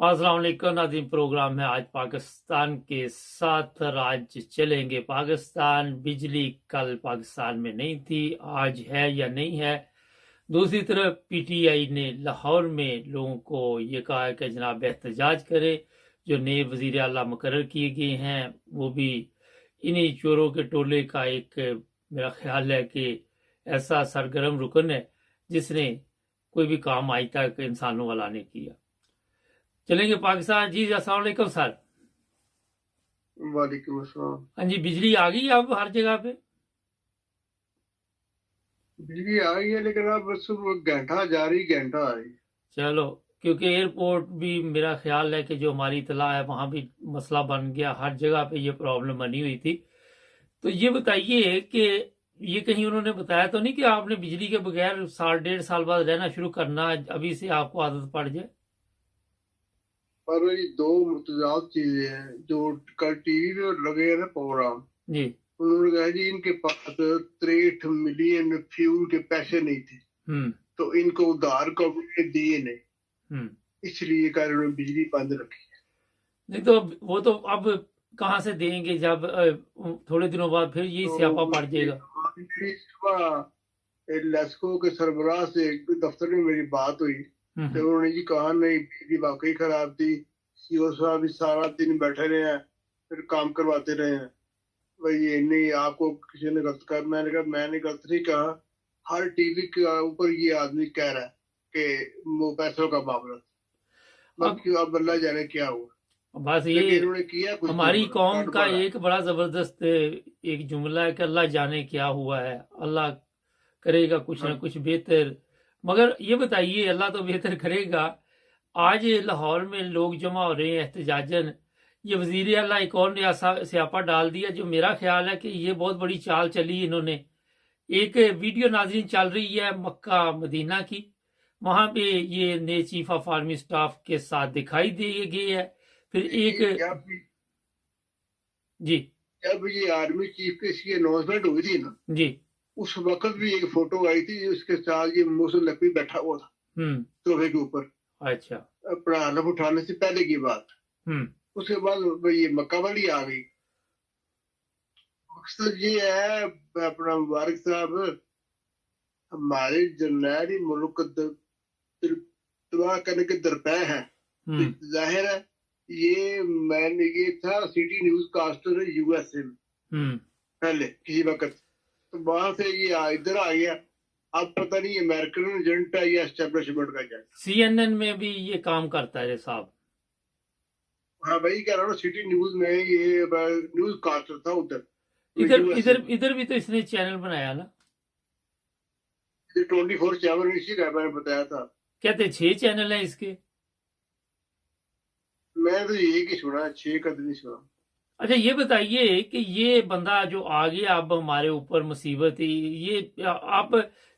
अस्सलाम वालेकुम नाज़रीन। प्रोग्राम है आज पाकिस्तान के साथ राज्य चलेंगे। पाकिस्तान बिजली कल पाकिस्तान में नहीं थी, आज है या नहीं है। दूसरी तरफ पीटीआई ने लाहौर में लोगों को ये कहा है कि जनाब एहतजाज करे। जो नए वजीर आला मुकर्रर किए गए हैं वो भी इन्हीं चोरों के टोले का एक मेरा ख्याल है कि ऐसा सरगर्म रुकन है जिसने कोई भी काम आज तक इंसानों वाला नहीं किया। चलेंगे पाकिस्तान। जी अस्सलाम वालेकुम सर। वालेकुम अस्सलाम। हाँ जी, बिजली आ गई अब हर जगह पे? बिजली आ गई है लेकिन अब बस वो घंटा जा रही घंटा आ रही। चलो, क्योंकि एयरपोर्ट भी मेरा ख्याल है कि जो हमारी इतला है वहाँ भी मसला बन गया, हर जगह पे ये प्रॉब्लम बनी हुई थी। तो ये बताइए कि ये कहीं उन्होंने बताया तो नहीं कि आपने बिजली के बगैर साल डेढ़ साल बाद रहना शुरू करना, अभी से आपको आदत पड़ जाए? पर ये दो मुतजाद चीजें हैं जो कल टीवी पे लगे हैं ना प्रोग्राम। जी। उन्होंने कहा जी इनके पास 63 मिलियन फ्यूल के पैसे नहीं थे तो इनको उधार कभी दिए नहीं, इसलिए कारण उन्होंने बिजली बंद रखी। नहीं तो वो तो अब कहाँ से देंगे जब थोड़े दिनों बाद फिर ये स्यापा पड़ जाएगा। लेस्को के सरबराह से दफ्तर में मेरी बात हुई तो उन्होंने जी कहा नहीं बिजली वाकई खराब थी, सीओ साहब भी सारा दिन बैठे रहे हैं फिर काम करवाते रहे हैं। भाई ये नहीं आपको किसी ने गलत कहा, मैंने कहा मैंने गलत नहीं कहा, हर टीवी के ऊपर ये आदमी कह रहा है कि वो पैसों का मामला था। अब अल्लाह जाने क्या हुआ। बस ये किया हमारी कौम का एक बड़ा जबरदस्त एक जुमला है कि अल्लाह जाने क्या हुआ है, अल्लाह करेगा कुछ ना कुछ बेहतर। मगर ये बताइए, अल्लाह तो बेहतर करेगा। आज लाहौर में लोग जमा हो रहे हैं एहतजाजन, ये वजीर आला एक और नया स्यापा डाल दिया जो मेरा ख्याल है कि ये बहुत बड़ी चाल चली इन्होंने। एक वीडियो नाज़रीन चल रही है मक्का मदीना की, वहां पे ये नए चीफ ऑफ आर्मी स्टाफ के साथ दिखाई दिए गए है। फिर एक जी जब ये आर्मी चीफ की इसकी अनाउंसमेंट हुई थी ना जी, उस वक्त भी एक फोटो आई थी उसके साथ ये मोहसिन नकवी बैठा हुआ था सोफे के ऊपर। अच्छा, अपना हलफ उठाने से पहले की बात। उसके बाद ये मक्का वाली आ गई। मकसद ये है अपना मुबारक साहब हमारे जर्नैली मुल्क तबाह करने के दरपे हैं। जाहिर है ये था सिटी न्यूज कास्टर यूएसए में पहले किसी वक्त, तो वहां से ये इधर आ गया। अब पता नहीं अमेरिकन एजेंट है या एस्टेब्लिशमेंट का एजेंट। CNN में भी ये काम करता है साहब। हाँ भाई कह रहा हूँ सिटी न्यूज में ये न्यूज कास्टर था उधर। इधर भी तो इसने चैनल बनाया ना, 24/7 इसी का मैंने बताया था। कहते 6 चैनल हैं इसके। मैं तो एक ही सुना, 6 का नहीं सुना। अच्छा ये बताइए कि ये बंदा जो आ गया अब हमारे ऊपर मुसीबत ही, ये आप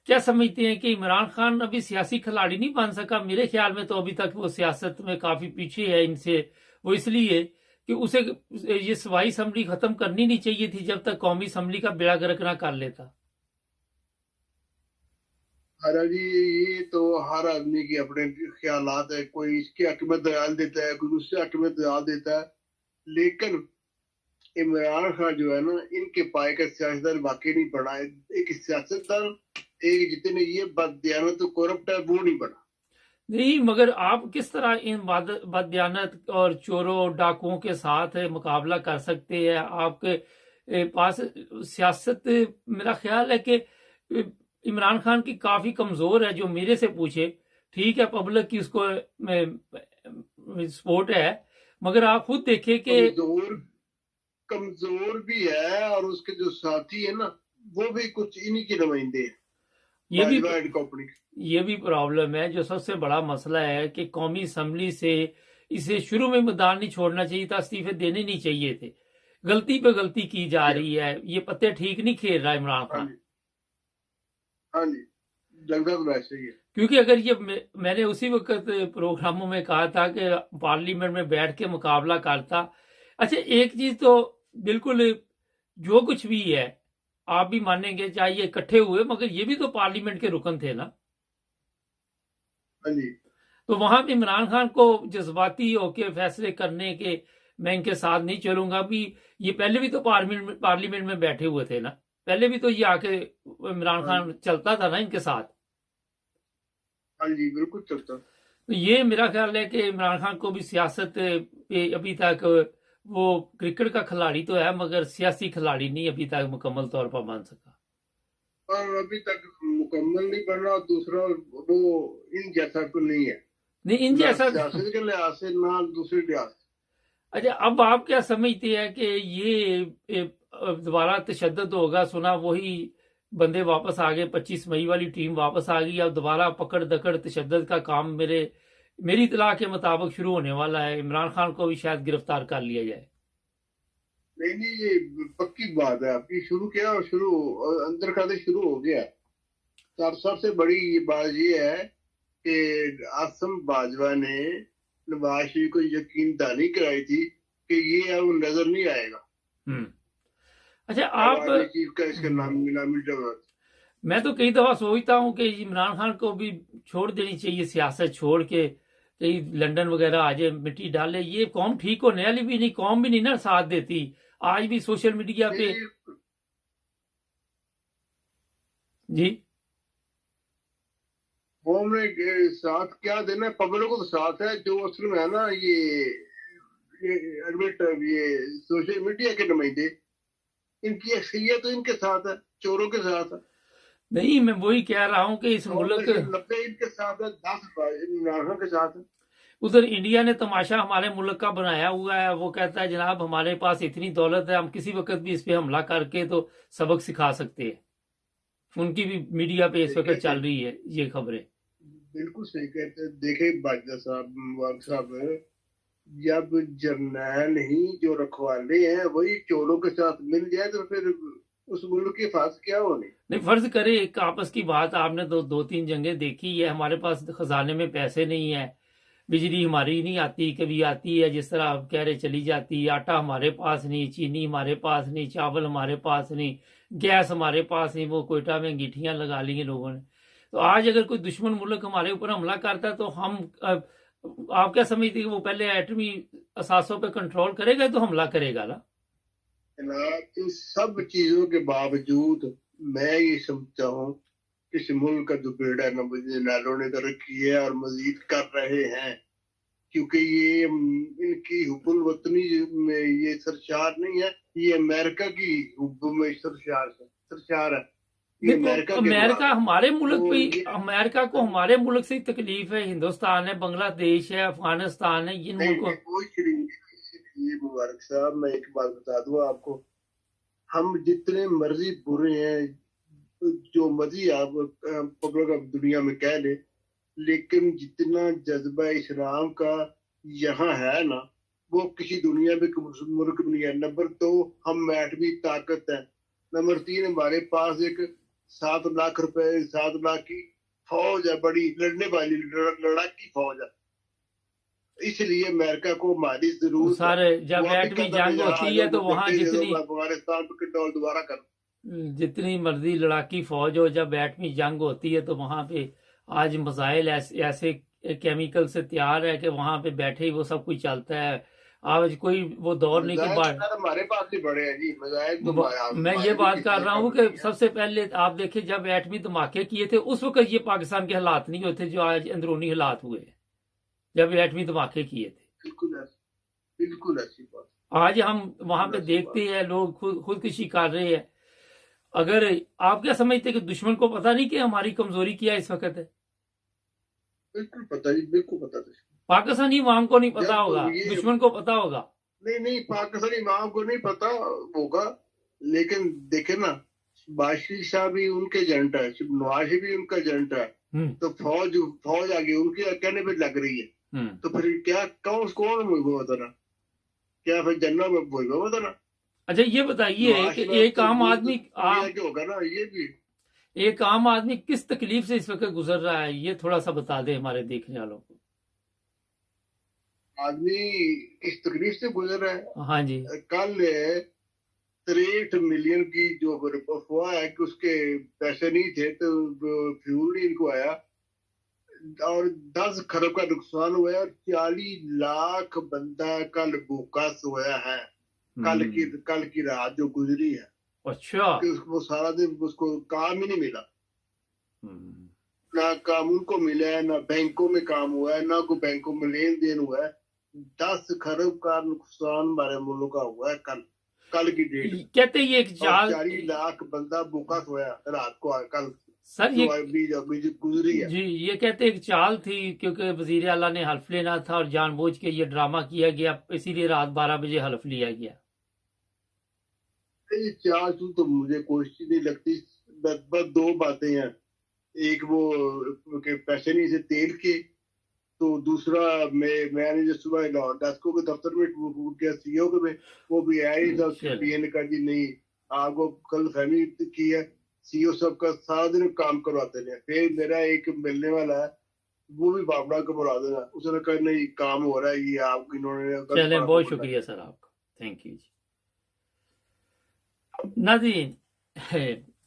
क्या समझते हैं कि इमरान खान अभी सियासी खिलाड़ी नहीं बन सका? मेरे ख्याल में तो अभी तक वो सियासत में काफी पीछे है इनसे। वो इसलिए कि उसे ये सूबाई असम्बली खत्म करनी नहीं चाहिए थी जब तक कौमी असम्बली का बेड़ा गर्क ना कर लेता। अरे जी ये तो हर आदमी के अपने ख्यालात है, कोई इसके हक में दयाल देता है, कोई दूसरे हक में दयाल देता है। लेकिन इमरान खान जो है ना इनके पाए का सियासतदान वाकई नहीं बना है। एक सियासतदान एक जितने ये बददियानत तो करप्ट है वो नहीं बना। नहीं, मगर आप किस तरह इन बददियानत और चोरों डाकुओं के साथ मुकाबला कर सकते हैं? आपके पास सियासत मेरा ख्याल है कि इमरान खान की काफी कमजोर है। जो मेरे से पूछे, ठीक है पब्लिक की उसको सपोर्ट है, मगर आप खुद देखें कि कमजोर भी है और उसके जो साथी है ना वो भी कुछ इन्हीं के नुमाइंदे हैं। ये भी प्रॉब्लम है। जो सबसे बड़ा मसला है कि कौमी असम्बली से इसे शुरू में मैदान नहीं छोड़ना चाहिए था, इस्तीफे देने नहीं चाहिए थे। गलती पे गलती की जा रही है, ये पत्ते ठीक नहीं खेल रहा इमरान खान। हाँ जी, लगभग वैसे ही है। क्योंकि अगर ये मैंने उसी वक्त प्रोग्रामों में कहा था कि पार्लियामेंट में बैठ के मुकाबला करता। अच्छा एक चीज तो बिल्कुल, जो कुछ भी है आप भी मानेंगे, चाहे ये इकट्ठे हुए मगर ये भी तो पार्लियामेंट के रुकन थे ना। हाँ जी। تو وہاں پہ عمران خان کو جذباتی ہو کے فیصلے کرنے کے میں ان کے ساتھ نہیں چلوں گا بھی. یہ پہلے بھی تو پارلیمنٹ میں بیٹھے ہوئے تھے نا, پہلے بھی تو یہ آ کے عمران خان چلتا تھا نا ان کے ساتھ. ہاں جی بالکل چلتا. تو یہ میرا خیال ہے کہ عمران خان کو بھی سیاست پہ ابھی تک, وہ کرکٹ کا کھلاڑی تو ہے مگر سیاسی کھلاڑی نہیں ابھی تک مکمل طور پر بن سکا, اور ابھی تک مکمل نہیں بن رہا. دوسرا وہ ان جیسا تو نہیں ہے, نہیں ان جیسا. سیاست کے لحاظ سے نہ دوسری لحاظ. اچھا, اب آپ کیا سمجھتے ہیں کہ یہ دوبارہ تشدد ہوگا؟ سنا وہی بندے واپس آ گئے, 25 مئی والی ٹیم واپس آ گئی, اب دوبارہ پکڑ دکڑ تشدد کا کام میری اطلاع کے مطابق شروع ہونے والا ہے. عمران خان کو بھی شاید گرفتار کر لیا جائے. نہیں یہ پکی بات ہے آپ کی. شروع کیا اور اندر کھاتے شروع ہو گیا. سب سے بڑی بات یہ ہے کہ آصم باجوہ نے نواز شریف کو یقین دہانی کرائی تھی کہ یہ اب نظر نہیں آئے گا. اچھا, آپ چیف کا اس کا نامی جماعت. میں تو کئی دفعہ سوچتا ہوں کہ عمران خان کو بھی چھوڑ دینی چاہیے, سیاست چھوڑ کے کہیں لندن وغیرہ آ جائے, مٹی ڈالے. یہ قوم ٹھیک ہونے والی بھی نہیں, قوم بھی نہیں نا ساتھ دیتی. آج بھی سوشل میڈیا پہ جی قوم نے ساتھ کیا دینا, پبلک کو تو ساتھ ہے. جو اصل میں ہے نا یہ سوشل میڈیا کے نمائندے, ان کی اکثریت تو ان کے ساتھ ہے, چوروں کے ساتھ ہے. نہیں, میں وہی کہہ رہا ہوں کہ اس ملک 90 ان کے ساتھ ہے, 10 عمران خان کے ساتھ ہے. ادھر انڈیا نے تماشا ہمارے ملک کا بنایا ہوا ہے. وہ کہتا ہے جناب ہمارے پاس اتنی دولت ہے, ہم کسی وقت بھی اس پہ حملہ کر کے تو سبق سکھا سکتے ہیں. ان کی بھی میڈیا پہ اس وقت چل رہی ہے یہ خبریں. بالکل صحیح کہتے ہیں. دیکھیں باجوہ صاحب, مبارک صاحب, جب جرنیل ہی جو رکھوالے ہیں وہی چوروں کے ساتھ مل جائے تو پھر اس ملک کی حفاظت کیا ہونی. نہیں, فرض کرے ایک آپس کی بات, آپ نے 2-3 جنگیں دیکھی ہے. ہمارے پاس خزانے میں پیسے نہیں ہے, بجلی ہماری نہیں آتی, کبھی آتی ہے جس طرح آپ کہہ رہے چلی جاتی. آٹا ہمارے پاس نہیں, چینی ہمارے پاس نہیں, چاول ہمارے پاس نہیں, گیس ہمارے پاس نہیں. وہ کوئٹہ میں انگیٹھیاں لگا لی ہیں لوگوں نے. تو آج اگر کوئی دشمن ملک ہمارے اوپر حملہ کرتا ہے تو ہم, آپ کیا سمجھتے ہیں کہ وہ پہلے ایٹمی اثاثوں پہ کنٹرول کرے گا تو حملہ کرے گا نا؟ ان سب چیزوں کے باوجود میں یہ سمجھتا ہوں کہ اس ملک کا جو بیڑا جرنیلوں نے ترقی ہے اور مزید کر رہے ہیں, کیونکہ یہ ان کی حب الوطنی میں یہ سرشار نہیں ہے, یہ امریکہ کی حب میں سرشار ہے. امریکہ ہمارے ملک پہ, امریکہ کو ہمارے ملک سے تکلیف ہے. ہندوستان ہے, بنگلہ دیش ہے, افغانستان ہے, ان ملکوں. مبارک صاحب میں ایک بات بتا دوں آپ کو, ہم جتنے مرضی برے ہیں, جو مرضی آپ پبلک دنیا میں کہہ لیں, لیکن جتنا جذبہ اسلام کا یہاں ہے نا وہ کسی دنیا میں ملک میں نہیں ہے. نمبر 2 ہم ایٹمی طاقت ہے. نمبر 3 ہمارے پاس ایک 7 لاکھ روپے 7 لاکھ کی فوج ہے, بڑی لڑنے والی لڑاکی فوج ہے. اس لیے امریکہ کو ہماری ضرورت سارے جب ایٹمی جنگ ہوتی ہے تو وہاں افغانستان پہ کنٹرول دوبارہ کرو, جتنی مرضی لڑاکی فوج ہو, جب ایٹمی جنگ ہوتی ہے تو وہاں پہ آج مسائل ایسے کیمیکل سے تیار ہے کہ وہاں پہ بیٹھے ہی وہ سب کچھ چلتا ہے. آج کوئی وہ دور نہیں کہ ہمارے پاس ہی بڑے ہیں جی مزاج. میں یہ بات کر رہا ہوں کہ سب سے پہلے آپ دیکھیں جب ایٹمی دھماکے کیے تھے اس وقت یہ پاکستان کے حالات نہیں ہوتے جو آج اندرونی حالات ہوئے جب ایٹمی دھماکے کیے تھے. بالکل ایسی بات. آج ہم وہاں پہ دیکھتے ہیں لوگ خودکشی کر رہے ہیں. اگر آپ کیا سمجھتے کہ دشمن کو پتہ نہیں کہ ہماری کمزوری کیا اس وقت ہے؟ بالکل پتہ جی, بالکل پتہ. پاکستانی عوام کو نہیں پتا ہوگا, دشمن کو پتا ہوگا. نہیں پاکستانی عوام کو نہیں پتا ہوگا, لیکن دیکھیں نا باشی صاحب بھی ان کے ایجنٹ ہے, نواز شریف بھی ان کا ایجنٹ ہے, تو فوج آگے ان کے کہنے پہ لگ رہی ہے. تو پھر کیا کون ہوتا نا, کیا پھر جنرل میں ہوتا نا. اچھا یہ بتائیے کہ ایک عام آدمی ہوگا نا, یہ بھی ایک عام آدمی کس تکلیف سے اس وقت گزر رہا ہے, یہ تھوڑا سا بتا دیں ہمارے دیکھنے والوں کو. آدمی کس تکلیف سے گزر رہا ہے؟ ہاں جی, کل 63 ملین کی جو افواہ ہے کہ اس کے پیسے نہیں تھے تو فیول نہیں ان کو آیا. اور 10 खरब का नुकसान हुआ है और 40 लाख बंदा कल भूखा सोया है कल की रात जो गुजरी है अच्छा कि उसको सारा दिन उसको काम ही नहीं मिला ना काम उनको मिला है ना बैंकों में काम हुआ है ना कोई बैंकों में लेन देन हुआ है 10 खरब का नुकसान हमारे मुल्क का हुआ है कल की डेट कहते हैं ये एक चाल 40 लाख बंदा भूखा सोया रात को कल सर ये गुजरी है जी ये कहते एक चाल थी क्योंकि वजीर आला ने हल्फ लेना था और जानबूझ के ये ड्रामा किया गया इसीलिए रात 12 बजे हल्फ लिया गया ये चाल तो मुझे कोई चीज नहीं लगती बस 2 बातें हैं एक वो के पैसे नहीं से तेल के तो दूसरा मैंने जो सुबह डेस्को के दफ्तर में किया सीईओ के में वो भी आया ही था पीएन का जी नहीं आपको कल फहमी की है सीईओ साहब का सारा दिन काम करवाते हैं फिर मेरा एक मिलने वाला है वो भी बाबड़ा को बुला देना उसने कहा नहीं काम हो रहा है ये आप इन्होंने चले बहुत शुक्रिया सर आपका थैंक यू जी नाज़रीन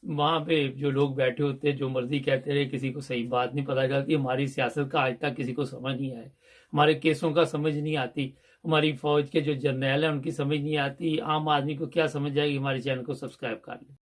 वहाँ पे जो लोग बैठे होते जो मर्जी कहते रहे किसी को सही बात नहीं पता चलती हमारी सियासत का आज तक किसी को समझ नहीं आया हमारे केसों का समझ नहीं आती हमारी फौज के जो जर्नैल हैं उनकी समझ नहीं आती आम आदमी को क्या समझ आएगी हमारे चैनल को सब्सक्राइब कर लें